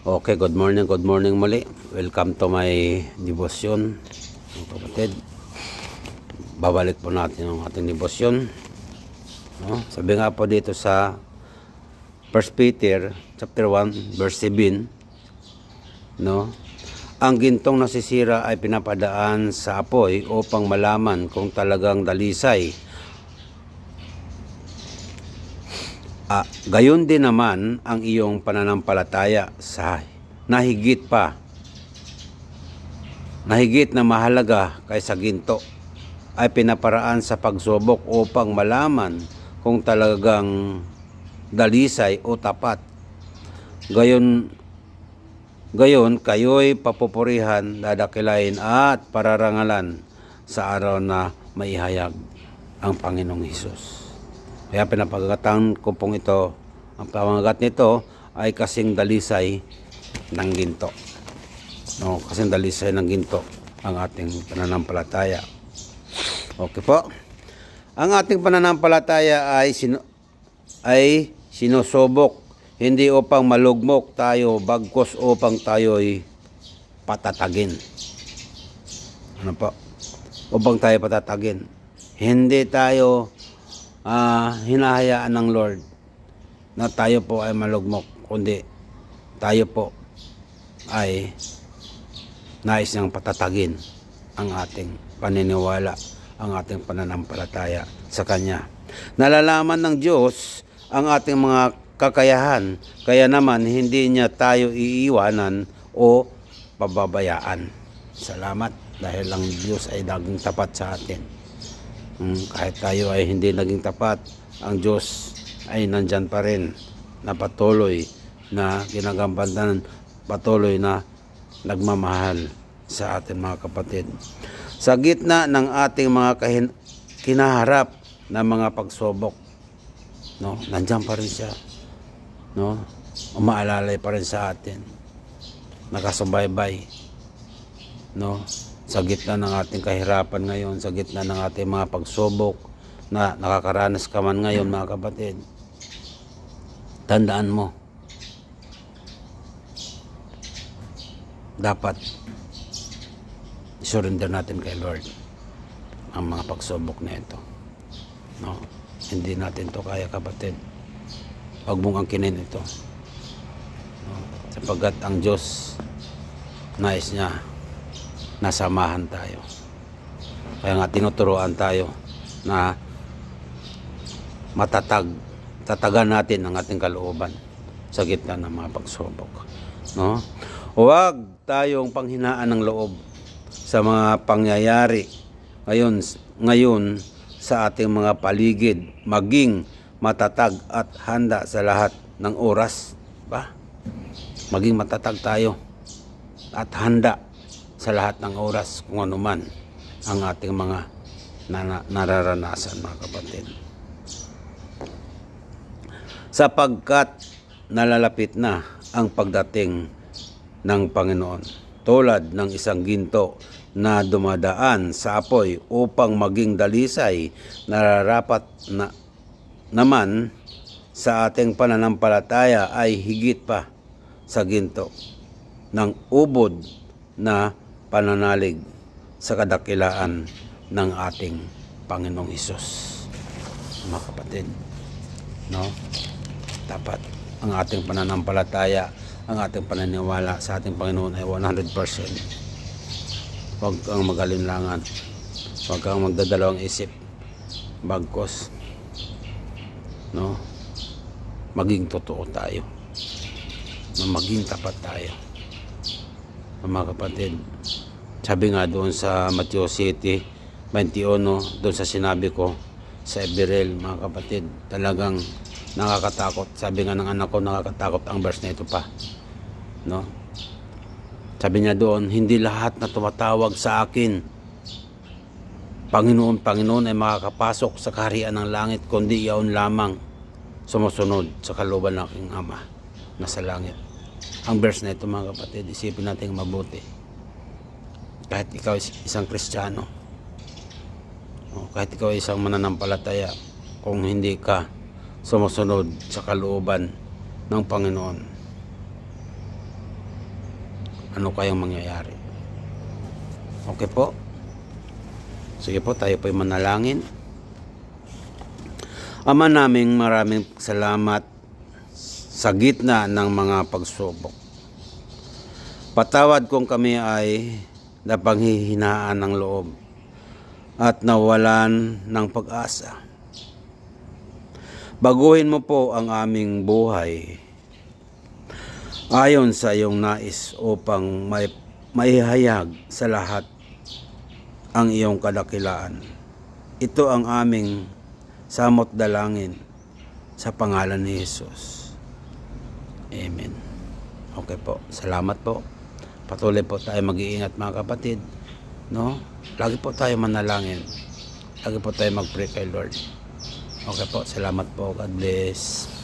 Okay, good morning muli. Welcome to my devotion, mga kapatid. Babalik po natin ang ating devotion. No? Sabi nga po dito sa 1 Peter chapter 1 verse 7, no? Ang gintong nasisira ay pinapadaan sa apoy upang malaman kung talagang dalisay. Gayon din naman ang iyong pananampalataya sa nahigit na mahalaga kaysa ginto ay pinaparaan sa pagsubok upang malaman kung talagang dalisay o tapat. Gayon kayo'y papupurihan, dadakilain at pararangalan sa araw na maihayag ang Panginoong Hesus. Kaya pinapagatan ko pong ito, ang pamagat nito ay kasing dalisay ng ginto. No, kasing dalisay ng ginto ang ating pananampalataya. Okay po. Ang ating pananampalataya ay sinusubok, hindi upang malugmok tayo, bagkus upang tayo'y patatagin. Ano po? Upang tayo patatagin. Hindi tayo hinahayaan ng Lord na tayo po ay malugmok, kundi tayo po ay nais niyang patatagin ang ating paniniwala, ang ating pananampalataya sa Kanya. Nalalaman ng Diyos ang ating mga kakayahan, kaya naman hindi niya tayo iiwanan o pababayaan. Salamat dahil ang Diyos ay laging tapat sa atin. Kahit tayo ay hindi naging tapat, ang Diyos ay nandyan pa rin na patuloy na ginagampanan, patuloy na nagmamahal sa ating mga kapatid. Sa gitna ng ating mga kinaharap na mga pagsubok, no, nandyan pa rin siya, no, umaalalay pa rin sa atin, nakasubaybay, no, sa gitna ng ating kahirapan ngayon, sa gitna ng ating mga pagsubok na nakakaranas ka man ngayon, mga kapatid, tandaan mo, dapat surrender natin kay Lord ang mga pagsubok na ito. No? Hindi natin to kaya, kapatid. Huwag mong angkinin ito. No? Sapagkat ang Diyos nais niya nasamahan tayo. Kaya nga tinuturuan tayo na tatagan natin ang ating kalooban sa gitna ng mga pagsubok. No? Huwag tayong panghinaan ng loob sa mga pangyayari ngayon sa ating mga paligid. Maging matatag at handa sa lahat ng oras. Ba? Maging matatag tayo at handa sa lahat ng oras kung ano man ang ating mga nararanasan, mga kapatid. Sapagkat nalalapit na ang pagdating ng Panginoon, tulad ng isang ginto na dumadaan sa apoy upang maging dalisay, nararapat na naman sa ating pananampalataya ay higit pa sa ginto ng ubod na pananalig sa kadakilaan ng ating Panginoong Hesus. Mga kapatid, no? Dapat ang ating pananampalataya, ang ating paniniwala sa ating Panginoon ay 100%. Huwag kang mag-alinlangan, huwag kang magdadalawang isip, bagkos, no? Maging totoo tayo, maging tapat tayo. Mga kapatid, sabi nga doon sa Matthew City 21, doon sa sinabi ko sa Ebirel, mga kapatid, talagang nakakatakot. Sabi nga ng anak ko, nakakatakot ang verse na ito pa, no? Sabi niya doon, hindi lahat na tumatawag sa akin, Panginoon, Panginoon, ay makakapasok sa kaharian ng langit, kundi iyon lamang sumusunod sa kalooban ng aking Ama na sa langit. Ang verse na ito, mga kapatid, isipin natin mabuti. Kahit ikaw isang Kristiyano, kahit ikaw isang mananampalataya, kung hindi ka sumusunod sa kalooban ng Panginoon, ano kayang mangyayari. Okay po? Sige po, tayo po'y manalangin. Ama naming maraming salamat sa gitna ng mga pagsubok. Patawad kung kami ay napanghihinaan ng loob at nawalan ng pag-asa. Baguhin mo po ang aming buhay ayon sa iyong nais upang maihayag sa lahat ang iyong kadakilaan. Ito ang aming samot dalangin sa pangalan ni Jesus. Amen. Okay po. Salamat po. Patuloy po tayo mag-iingat mga kapatid. No? Lagi po tayo manalangin. Lagi po tayo mag-pray kay Lord. Okay po. Salamat po. God bless.